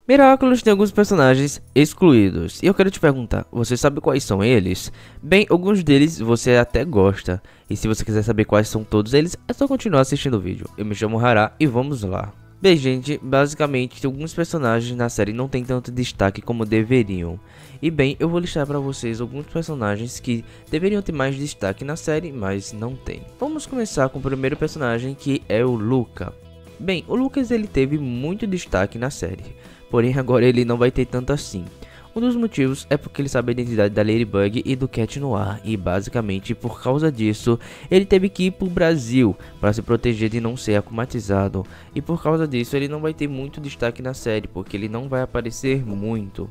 Miraculous tem alguns personagens excluídos, e eu quero te perguntar, você sabe quais são eles? Bem, alguns deles você até gosta, e se você quiser saber quais são todos eles, é só continuar assistindo o vídeo. Eu me chamo Hara e vamos lá. Bem, gente, basicamente alguns personagens na série não tem tanto destaque como deveriam. E bem, eu vou listar pra vocês alguns personagens que deveriam ter mais destaque na série, mas não tem. Vamos começar com o primeiro personagem, que é o Luca. Bem, o Lucas ele teve muito destaque na série, porém agora ele não vai ter tanto assim. Um dos motivos é porque ele sabe a identidade da Ladybug e do Cat Noir, e basicamente por causa disso ele teve que ir pro Brasil para se proteger de não ser akumatizado, e por causa disso ele não vai ter muito destaque na série, porque ele não vai aparecer muito.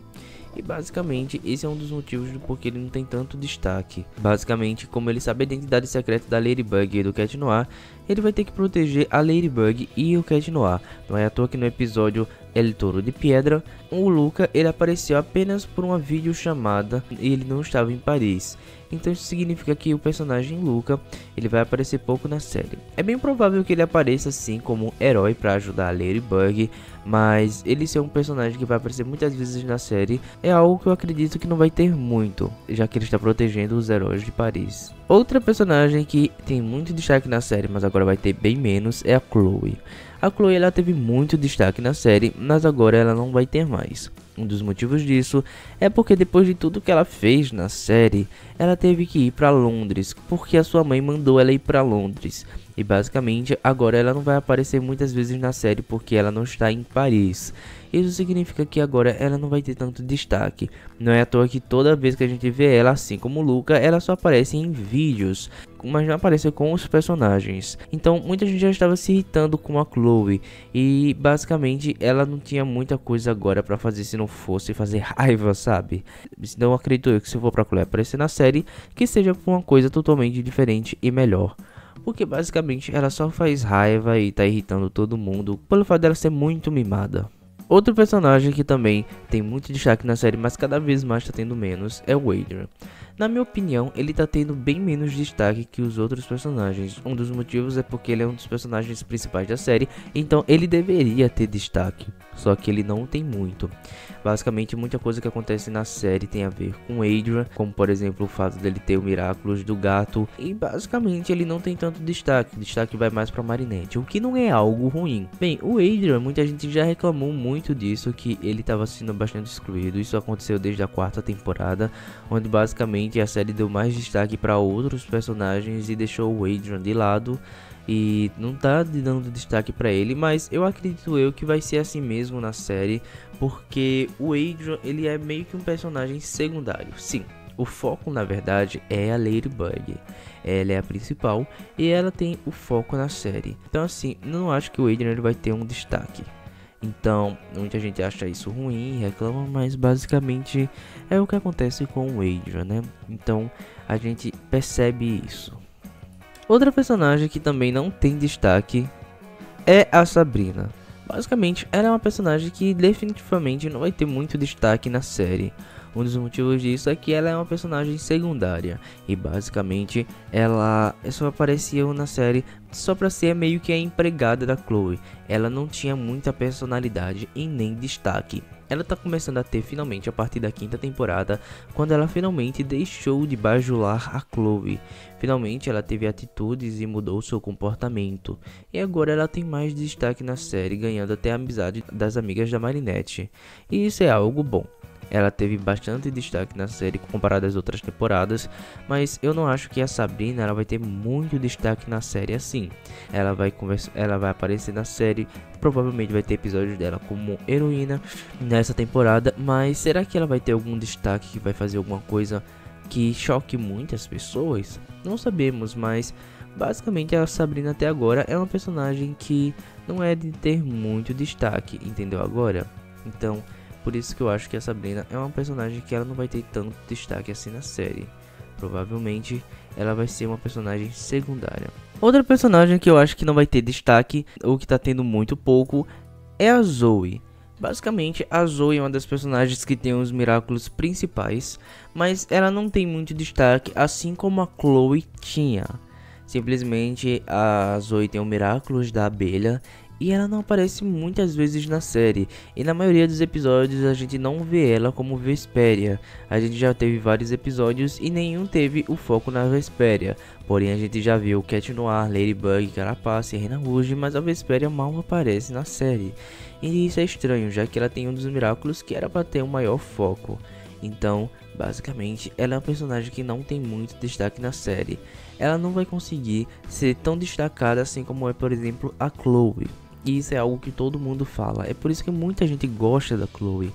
E basicamente esse é um dos motivos do porquê ele não tem tanto destaque. Basicamente, como ele sabe a identidade secreta da Ladybug e do Cat Noir, ele vai ter que proteger a Ladybug e o Cat Noir. Não é à toa que no episódio El Toro de Piedra, o Luca ele apareceu apenas por uma videochamada e ele não estava em Paris. Então isso significa que o personagem Luca ele vai aparecer pouco na série. É bem provável que ele apareça sim como herói para ajudar a Ladybug, mas ele ser um personagem que vai aparecer muitas vezes na série é algo que eu acredito que não vai ter muito, já que ele está protegendo os heróis de Paris. Outra personagem que tem muito destaque na série, mas agora vai ter bem menos, é a Chloe. A Chloe ela teve muito destaque na série, mas agora ela não vai ter mais. Um dos motivos disso é porque depois de tudo que ela fez na série, ela teve que ir para Londres, porque a sua mãe mandou ela ir para Londres. E basicamente agora ela não vai aparecer muitas vezes na série porque ela não está em Paris. Isso significa que agora ela não vai ter tanto destaque. Não é à toa que toda vez que a gente vê ela, assim como Luca, ela só aparece em vídeos, mas não aparece com os personagens. Então muita gente já estava se irritando com a Chloe, e basicamente ela não tinha muita coisa agora para fazer se não fosse fazer raiva, sabe? Então acredito eu que se for pra Chloe aparecer na série, que seja com uma coisa totalmente diferente e melhor. Porque basicamente ela só faz raiva e tá irritando todo mundo pelo fato dela ser muito mimada. Outro personagem que também tem muito destaque na série, mas cada vez mais tá tendo menos, é o Adrian. Na minha opinião, ele tá tendo bem menos destaque que os outros personagens. Um dos motivos é porque ele é um dos personagens principais da série, então ele deveria ter destaque, só que ele não tem muito. Basicamente, muita coisa que acontece na série tem a ver com Adrian, como por exemplo o fato dele ter o Miraculous do gato, e basicamente ele não tem tanto destaque. O destaque vai mais pra Marinette, o que não é algo ruim. Bem, o Adrian, muita gente já reclamou muito disso, que ele estava sendo bastante excluído. Isso aconteceu desde a quarta temporada, onde basicamente a série deu mais destaque para outros personagens e deixou o Adrian de lado e não tá dando destaque para ele, mas eu acredito eu que vai ser assim mesmo na série, porque o Adrian ele é meio que um personagem secundário. Sim, o foco na verdade é a Ladybug, ela é a principal e ela tem o foco na série. Então assim, não acho que o Adrian ele vai ter um destaque. Então, muita gente acha isso ruim, reclama, mas basicamente é o que acontece com o Adrian, né? Então, a gente percebe isso. Outra personagem que também não tem destaque é a Sabrina. Basicamente, ela é uma personagem que definitivamente não vai ter muito destaque na série. Um dos motivos disso é que ela é uma personagem secundária e basicamente ela só apareceu na série só pra ser meio que a empregada da Chloe. Ela não tinha muita personalidade e nem destaque. Ela tá começando a ter finalmente a partir da quinta temporada, quando ela finalmente deixou de bajular a Chloe. Finalmente ela teve atitudes e mudou seu comportamento. E agora ela tem mais destaque na série, ganhando até a amizade das amigas da Marinette. E isso é algo bom. Ela teve bastante destaque na série comparado às outras temporadas, mas eu não acho que a Sabrina ela vai ter muito destaque na série assim. Ela vai aparecer na série, provavelmente vai ter episódios dela como heroína nessa temporada, mas será que ela vai ter algum destaque que vai fazer alguma coisa que choque muitas pessoas? Não sabemos, mas basicamente a Sabrina até agora é uma personagem que não é de ter muito destaque, entendeu agora? Então por isso que eu acho que a Sabrina é uma personagem que ela não vai ter tanto destaque assim na série. Provavelmente ela vai ser uma personagem secundária. Outra personagem que eu acho que não vai ter destaque, ou que tá tendo muito pouco, é a Zoe. Basicamente a Zoe é uma das personagens que tem os Miraculous principais, mas ela não tem muito destaque, assim como a Chloe tinha. Simplesmente a Zoe tem o Miraculous da abelha e ela não aparece muitas vezes na série, e na maioria dos episódios a gente não vê ela como Vesperia. A gente já teve vários episódios e nenhum teve o foco na Vesperia, porém a gente já viu Cat Noir, Ladybug, Carapace e Reina Rouge, mas a Vesperia mal aparece na série. E isso é estranho, já que ela tem um dos Miraculous que era para ter um maior foco. Então, basicamente, ela é um personagem que não tem muito destaque na série. Ela não vai conseguir ser tão destacada assim como é, por exemplo, a Chloe. E isso é algo que todo mundo fala. É por isso que muita gente gosta da Chloe.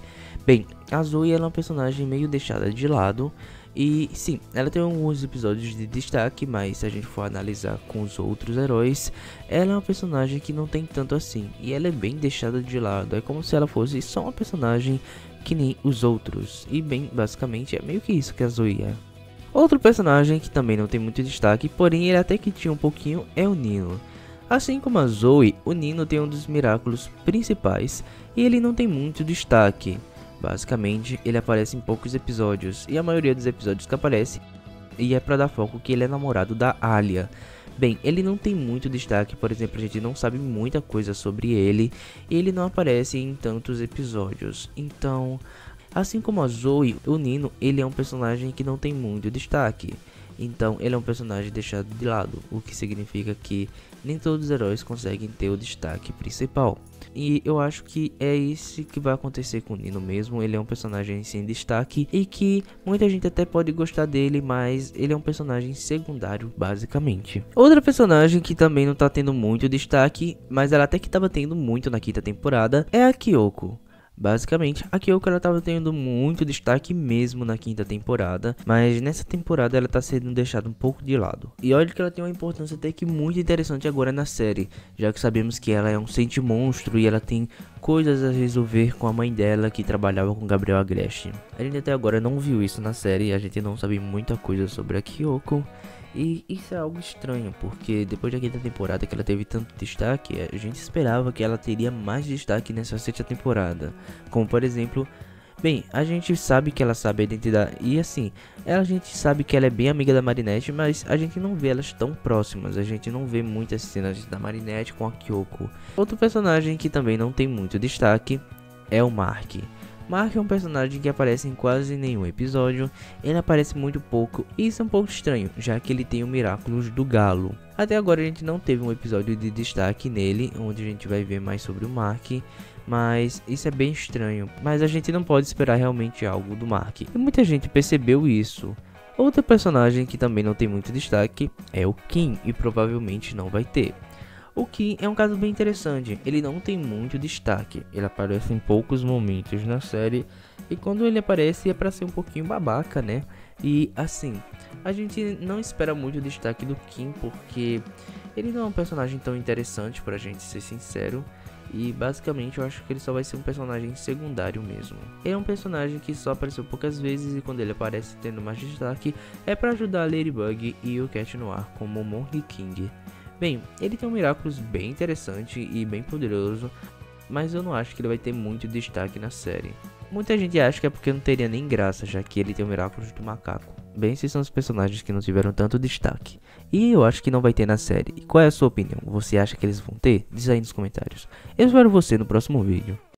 Bem, a Zoe ela é uma personagem meio deixada de lado. E sim, ela tem alguns episódios de destaque, mas se a gente for analisar com os outros heróis, ela é uma personagem que não tem tanto assim. E ela é bem deixada de lado. É como se ela fosse só uma personagem que nem os outros. E bem, basicamente é meio que isso que a Zoe é. Outro personagem que também não tem muito destaque, porém ele até que tinha um pouquinho, é o Nino. Assim como a Zoe, o Nino tem um dos Miraculous principais e ele não tem muito destaque. Basicamente, ele aparece em poucos episódios e a maioria dos episódios que aparece e é pra dar foco que ele é namorado da Alia. Bem, ele não tem muito destaque, por exemplo, a gente não sabe muita coisa sobre ele e ele não aparece em tantos episódios. Então, assim como a Zoe, o Nino, ele é um personagem que não tem muito destaque. Então, ele é um personagem deixado de lado, o que significa que nem todos os heróis conseguem ter o destaque principal. E eu acho que é isso que vai acontecer com o Nino mesmo. Ele é um personagem sem destaque e que muita gente até pode gostar dele, mas ele é um personagem secundário basicamente. Outra personagem que também não tá tendo muito destaque, mas ela até que tava tendo muito na quinta temporada, é a Kyoko. Basicamente, a Kyoko ela tava tendo muito destaque mesmo na quinta temporada, mas nessa temporada ela tá sendo deixada um pouco de lado. E olha que ela tem uma importância até que muito interessante agora na série, já que sabemos que ela é um sentimonstro e ela tem coisas a resolver com a mãe dela que trabalhava com Gabriel Agreste. A gente até agora não viu isso na série, a gente não sabe muita coisa sobre a Kyoko. E isso é algo estranho, porque depois da quinta temporada que ela teve tanto destaque, a gente esperava que ela teria mais destaque nessa sexta temporada. Como por exemplo, bem, a gente sabe que ela sabe a identidade, e assim, a gente sabe que ela é bem amiga da Marinette, mas a gente não vê elas tão próximas, a gente não vê muitas cenas da Marinette com a Kyoko. Outro personagem que também não tem muito destaque é o Mark. Mark é um personagem que aparece em quase nenhum episódio, ele aparece muito pouco e isso é um pouco estranho, já que ele tem o Miraculous do Galo. Até agora a gente não teve um episódio de destaque nele, onde a gente vai ver mais sobre o Mark, mas isso é bem estranho, mas a gente não pode esperar realmente algo do Mark, e muita gente percebeu isso. Outro personagem que também não tem muito destaque é o Kim, e provavelmente não vai ter. O Kim é um caso bem interessante, ele não tem muito destaque, ele aparece em poucos momentos na série e quando ele aparece é pra ser um pouquinho babaca, né? E assim, a gente não espera muito destaque do Kim porque ele não é um personagem tão interessante pra gente ser sincero. E basicamente eu acho que ele só vai ser um personagem secundário mesmo. Ele é um personagem que só apareceu poucas vezes e quando ele aparece tendo mais destaque é pra ajudar a Ladybug e o Cat Noir como o Monkey King. Bem, ele tem um Miraculous bem interessante e bem poderoso, mas eu não acho que ele vai ter muito destaque na série. Muita gente acha que é porque não teria nem graça, já que ele tem o Miraculous do macaco. Bem, esses são os personagens que não tiveram tanto destaque. E eu acho que não vai ter na série. E qual é a sua opinião? Você acha que eles vão ter? Diz aí nos comentários. Eu espero você no próximo vídeo.